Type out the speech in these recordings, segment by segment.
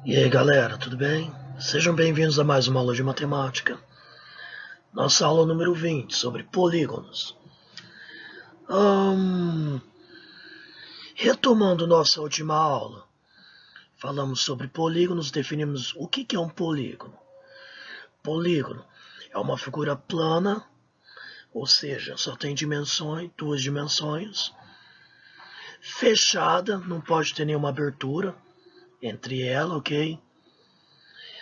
E aí galera, tudo bem? Sejam bem-vindos a mais uma aula de matemática. Nossa aula número 20 sobre polígonos. Retomando nossa última aula, falamos sobre polígonos, definimos o que é um polígono. Polígono é uma figura plana, ou seja, só tem duas dimensões, fechada, não pode ter nenhuma abertura entre ela, ok?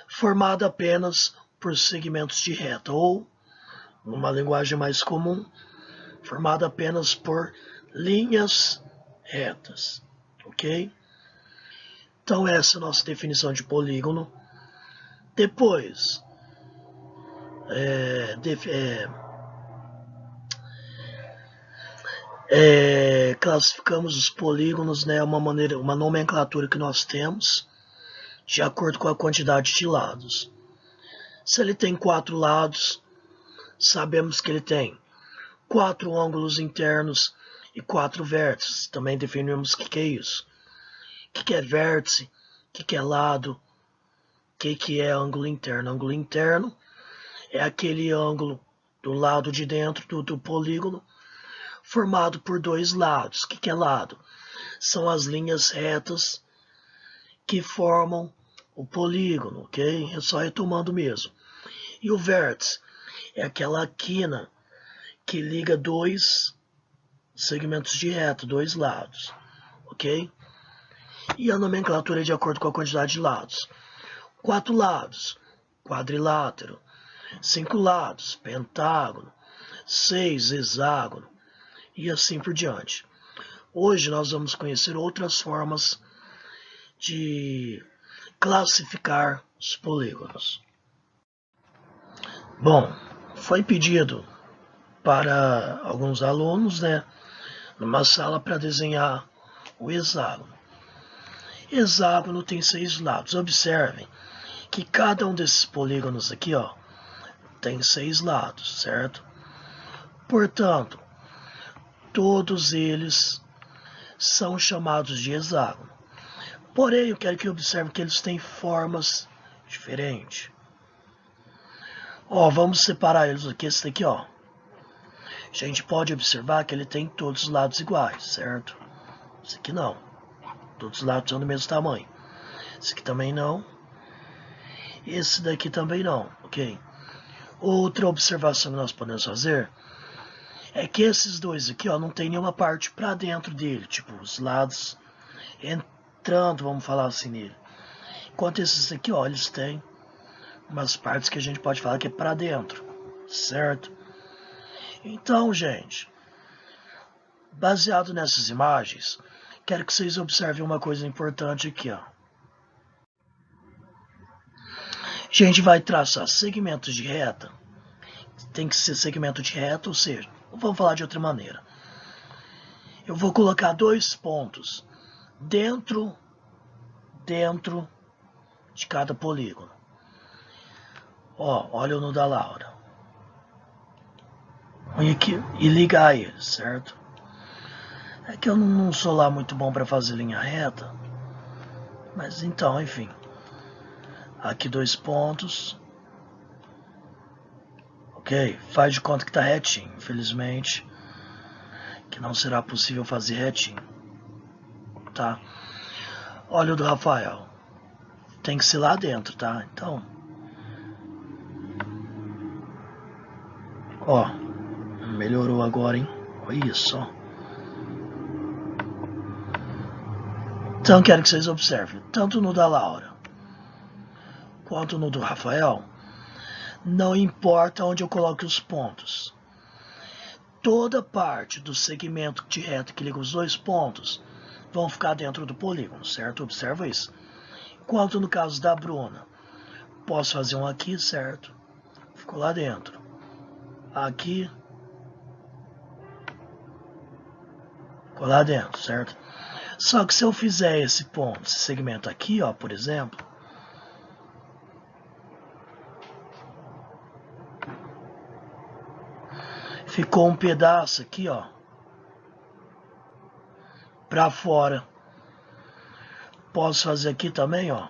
Formada apenas por segmentos de reta, ou, numa linguagem mais comum, formada apenas por linhas retas, ok? Então essa é a nossa definição de polígono. Depois, classificamos os polígonos, né, uma nomenclatura que nós temos, de acordo com a quantidade de lados. Se ele tem 4 lados, sabemos que ele tem 4 ângulos internos e 4 vértices. Também definimos o que é isso. O que é vértice, o que é lado, o que é ângulo interno. Ângulo interno é aquele ângulo do lado de dentro do polígono formado por 2 lados. O que é lado? São as linhas retas que formam o polígono, ok? É só retomando mesmo. E o vértice é aquela quina que liga 2 segmentos de reta, 2 lados, ok? E a nomenclatura é de acordo com a quantidade de lados. 4 lados, quadrilátero. 5 lados, pentágono. 6, hexágono. E assim por diante. Hoje nós vamos conhecer outras formas de classificar os polígonos. Bom, foi pedido para alguns alunos, né, numa sala para desenhar o hexágono. Hexágono tem 6 lados. Observem que cada um desses polígonos aqui, ó, tem 6 lados, certo? Portanto, todos eles são chamados de hexágono. Porém, eu quero que observe que eles têm formas diferentes. Ó, vamos separar eles aqui. Esse daqui, ó, a gente pode observar que ele tem todos os lados iguais, certo? Esse aqui não. Todos os lados são do mesmo tamanho. Esse aqui também não. Esse daqui também não, ok? Outra observação que nós podemos fazer é que esses dois aqui, ó, não tem nenhuma parte para dentro dele, tipo os lados entrando, vamos falar assim, nele. Enquanto esses aqui, ó, eles têm umas partes que a gente pode falar que é para dentro, certo? Então, gente, baseado nessas imagens, quero que vocês observem uma coisa importante aqui, ó. A gente vai traçar segmentos de reta. Tem que ser segmento de reta, ou seja, vamos falar de outra maneira. Eu vou colocar 2 pontos dentro de cada polígono. Ó, olha o nó da Laura. E ligar eles, certo? É que eu não sou lá muito bom para fazer linha reta. Mas então, enfim. Aqui 2 pontos. Ok? Faz de conta que tá retinho. Infelizmente, que não será possível fazer retinho. Tá? Olha o do Rafael. Tem que ser lá dentro, tá? Então, ó, melhorou agora, hein? Olha isso, ó. Então, quero que vocês observem, tanto no da Laura quanto no do Rafael, não importa onde eu coloque os pontos. Toda parte do segmento de reta que liga os 2 pontos vão ficar dentro do polígono, certo? Observa isso. Enquanto no caso da Bruna, posso fazer um aqui, certo? Ficou lá dentro. Aqui. Ficou lá dentro, certo? Só que se eu fizer esse ponto, esse segmento aqui, ó, por exemplo, ficou um pedaço aqui, ó, para fora. Posso fazer aqui também, ó,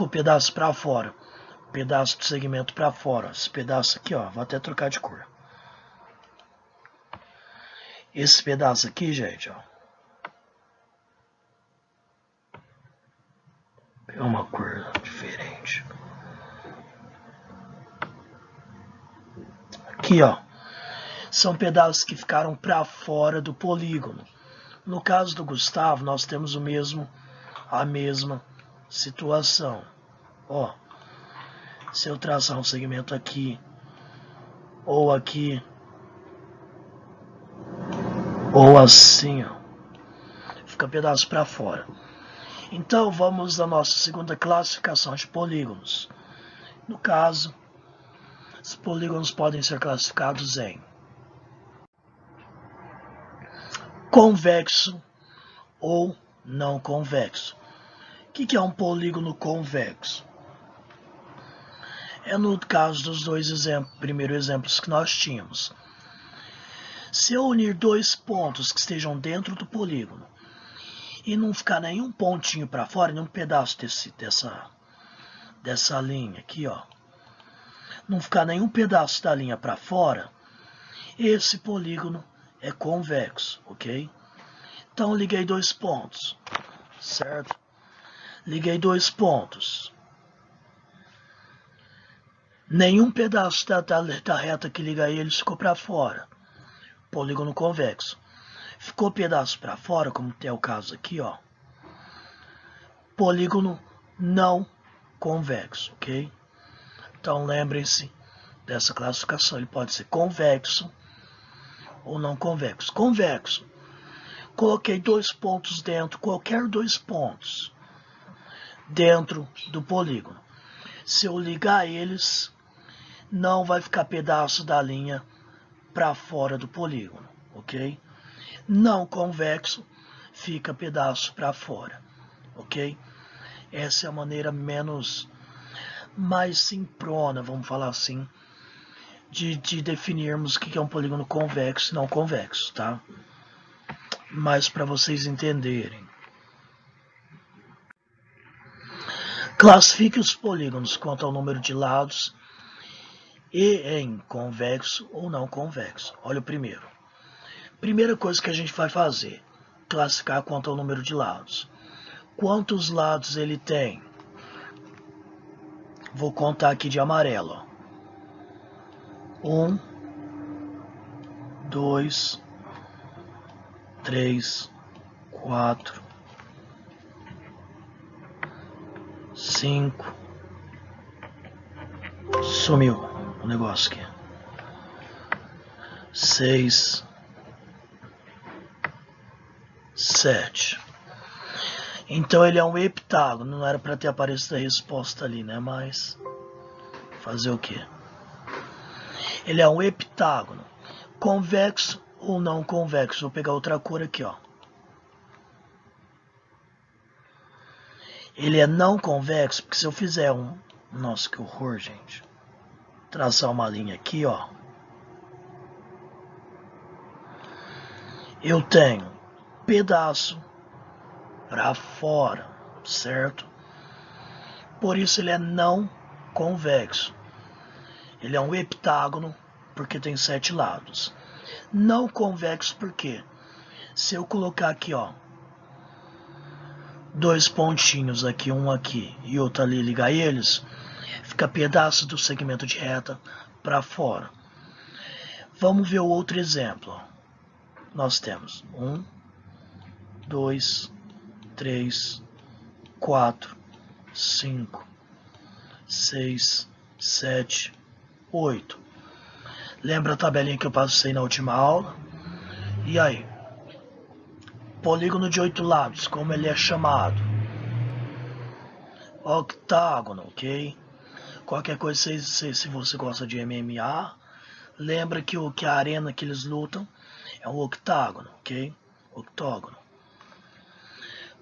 ficou pedaço para fora, pedaço do segmento para fora. Esse pedaço aqui, ó, vou até trocar de cor. Esse pedaço aqui, gente, ó, é uma cor diferente. Aqui, ó, são pedaços que ficaram para fora do polígono. No caso do Gustavo, nós temos a mesma situação. Ó, se eu traçar um segmento aqui, ou aqui, ou assim, ó, fica pedaço para fora. Então, vamos à nossa segunda classificação de polígonos. No caso, os polígonos podem ser classificados em convexo ou não convexo. O que é um polígono convexo? É no caso dos dois primeiros exemplos que nós tínhamos. Se eu unir dois pontos que estejam dentro do polígono e não ficar nenhum pontinho para fora, nenhum pedaço dessa linha aqui, ó, não ficar nenhum pedaço da linha para fora, esse polígono é convexo, ok? Então, liguei dois pontos, certo? Liguei dois pontos. Nenhum pedaço da reta que liga eles ficou para fora. Polígono convexo. Ficou pedaço para fora, como é o caso aqui, ó. Polígono não convexo, ok? Então, lembrem-se dessa classificação. Ele pode ser convexo ou não convexo. Convexo. Coloquei dois pontos dentro, qualquer dois pontos dentro do polígono. Se eu ligar eles, não vai ficar pedaço da linha para fora do polígono, ok? Não convexo, fica pedaço para fora, ok? Essa é a maneira mais simprona, vamos falar assim, de definirmos o que é um polígono convexo e não convexo, tá? Mas para vocês entenderem. Classifique os polígonos quanto ao número de lados e em convexo ou não convexo. Olha o primeiro. Primeira coisa que a gente vai fazer, classificar quanto ao número de lados. Quantos lados ele tem? Vou contar aqui de amarelo. 1, 2, 3, 4, 5. Sumiu o negócio aqui. 6, 7. Então ele é um heptágono. Não era para ter aparecido a resposta ali, né? Mas fazer o quê? Ele é um heptágono. Convexo ou não convexo? Vou pegar outra cor aqui, ó. Ele é não convexo, porque se eu fizer um... Nossa, que horror, gente. Traçar uma linha aqui, ó. Eu tenho pedaço para fora, certo? Por isso ele é não convexo. Ele é um heptágono, porque tem 7 lados. Não convexo porque se eu colocar aqui, ó, dois pontinhos aqui, um aqui e outro ali, ligar eles, fica pedaço do segmento de reta para fora. Vamos ver o outro exemplo. Nós temos 1, 2, 3, 4, 5, 6, 7, 8. Lembra a tabelinha que eu passei na última aula? E aí? Polígono de 8 lados, como ele é chamado? Octágono, ok? Qualquer coisa, se você gosta de MMA, lembra que a arena que eles lutam é um octágono, ok? Octógono.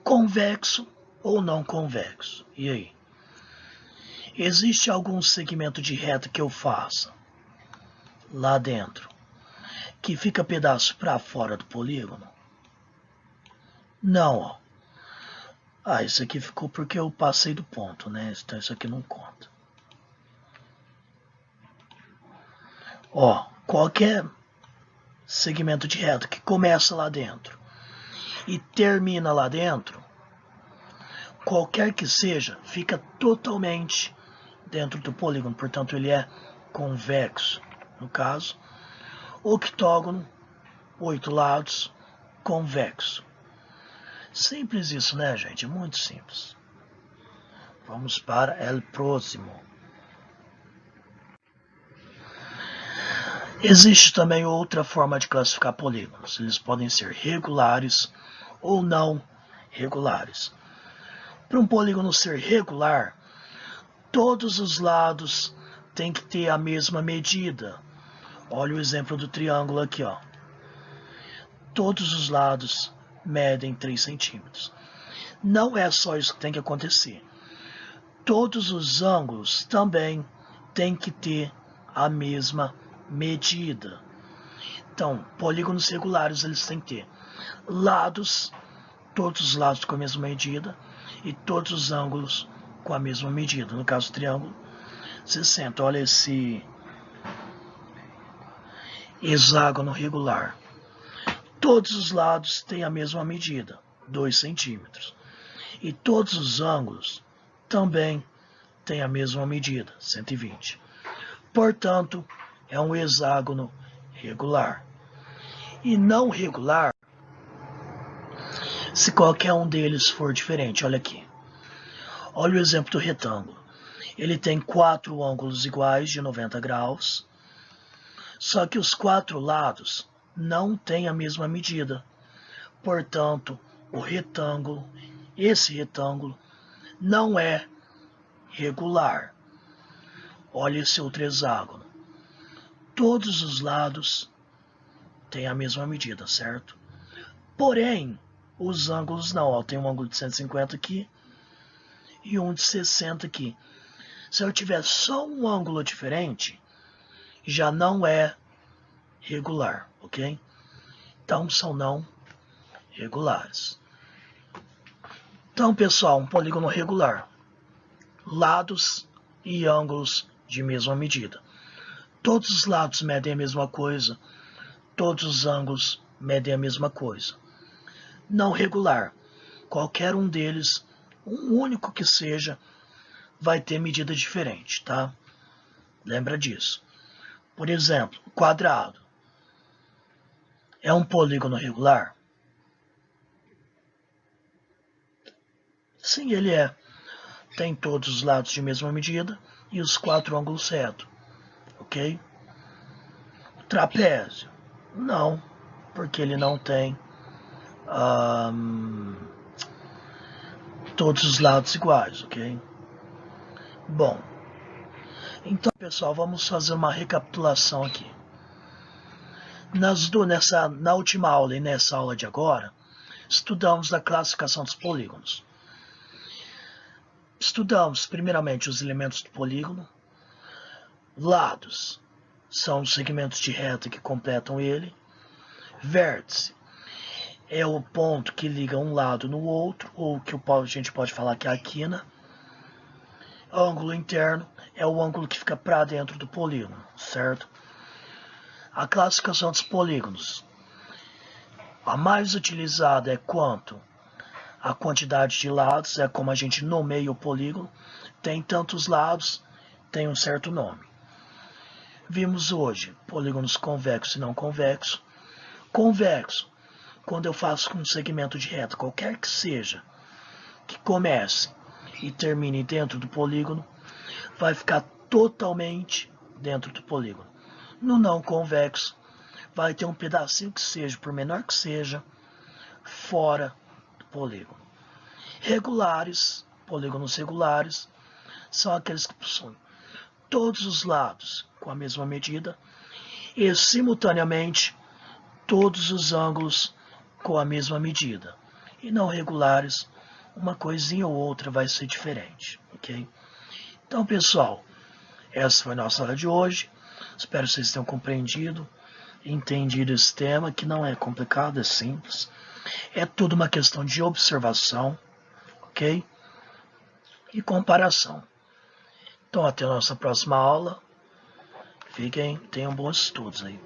Convexo ou não convexo? E aí? Existe algum segmento de reta que eu faça lá dentro que fica pedaço para fora do polígono? Não, ó. Ah, isso aqui ficou porque eu passei do ponto, né? Então isso aqui não conta. Ó, qualquer segmento de reta que começa lá dentro e termina lá dentro, qualquer que seja, fica totalmente dentro do polígono, portanto ele é convexo. No caso, octógono, 8 lados, convexo. Simples isso, né, gente? Muito simples. Vamos para o próximo. Existe também outra forma de classificar polígonos. Eles podem ser regulares ou não regulares. Para um polígono ser regular, todos os lados têm que ter a mesma medida. Olha o exemplo do triângulo aqui, ó. Todos os lados medem 3 centímetros. Não é só isso que tem que acontecer. Todos os ângulos também têm que ter a mesma medida. Então, polígonos regulares eles têm que ter lados, todos os lados com a mesma medida, e todos os ângulos com a mesma medida. No caso do triângulo, 60. Olha esse hexágono regular. Todos os lados têm a mesma medida, 2 centímetros. E todos os ângulos também têm a mesma medida, 120. Portanto, é um hexágono regular. E não regular, se qualquer um deles for diferente. Olha aqui. Olha o exemplo do retângulo. Ele tem 4 ângulos iguais de 90 graus, só que os 4 lados não têm a mesma medida. Portanto, esse retângulo, não é regular. Olha esse outro hexágono. Todos os lados têm a mesma medida, certo? Porém, os ângulos não. Ó, tem um ângulo de 150 aqui e um de 60 aqui. Se eu tiver só um ângulo diferente, já não é regular, ok? Então, são não regulares. Então, pessoal, um polígono regular. Lados e ângulos de mesma medida. Todos os lados medem a mesma coisa. Todos os ângulos medem a mesma coisa. Não regular. Qualquer um deles, um único que seja, vai ter medida diferente, tá? Lembra disso. Por exemplo, quadrado. É um polígono regular? Sim, ele é. Tem todos os lados de mesma medida e os 4 ângulos retos, ok? Trapézio? Não, porque ele não tem todos os lados iguais, ok? Bom, então, pessoal, vamos fazer uma recapitulação aqui. Na última aula e nessa aula de agora, estudamos a classificação dos polígonos. Estudamos, primeiramente, os elementos do polígono. Lados são os segmentos de reta que completam ele. Vértice é o ponto que liga um lado no outro, ou que a gente pode falar que é a quina. Ângulo interno é o ângulo que fica para dentro do polígono, certo? A classificação dos polígonos. A mais utilizada é quanto a quantidade de lados, é como a gente nomeia o polígono. Tem tantos lados, tem um certo nome. Vimos hoje polígonos convexos e não convexos. Convexo, quando eu faço um segmento de reta, qualquer que seja, que comece e termine dentro do polígono, vai ficar totalmente dentro do polígono. No não convexo, vai ter um pedacinho que seja, por menor que seja, fora do polígono. Regulares, polígonos regulares, são aqueles que possuem todos os lados com a mesma medida e, simultaneamente, todos os ângulos com a mesma medida. E não regulares, uma coisinha ou outra vai ser diferente, ok? Então, pessoal, essa foi a nossa aula de hoje. Espero que vocês tenham compreendido, entendido esse tema, que não é complicado, é simples. É tudo uma questão de observação, ok? ok? E comparação. Então, até a nossa próxima aula. Tenham bons estudos aí.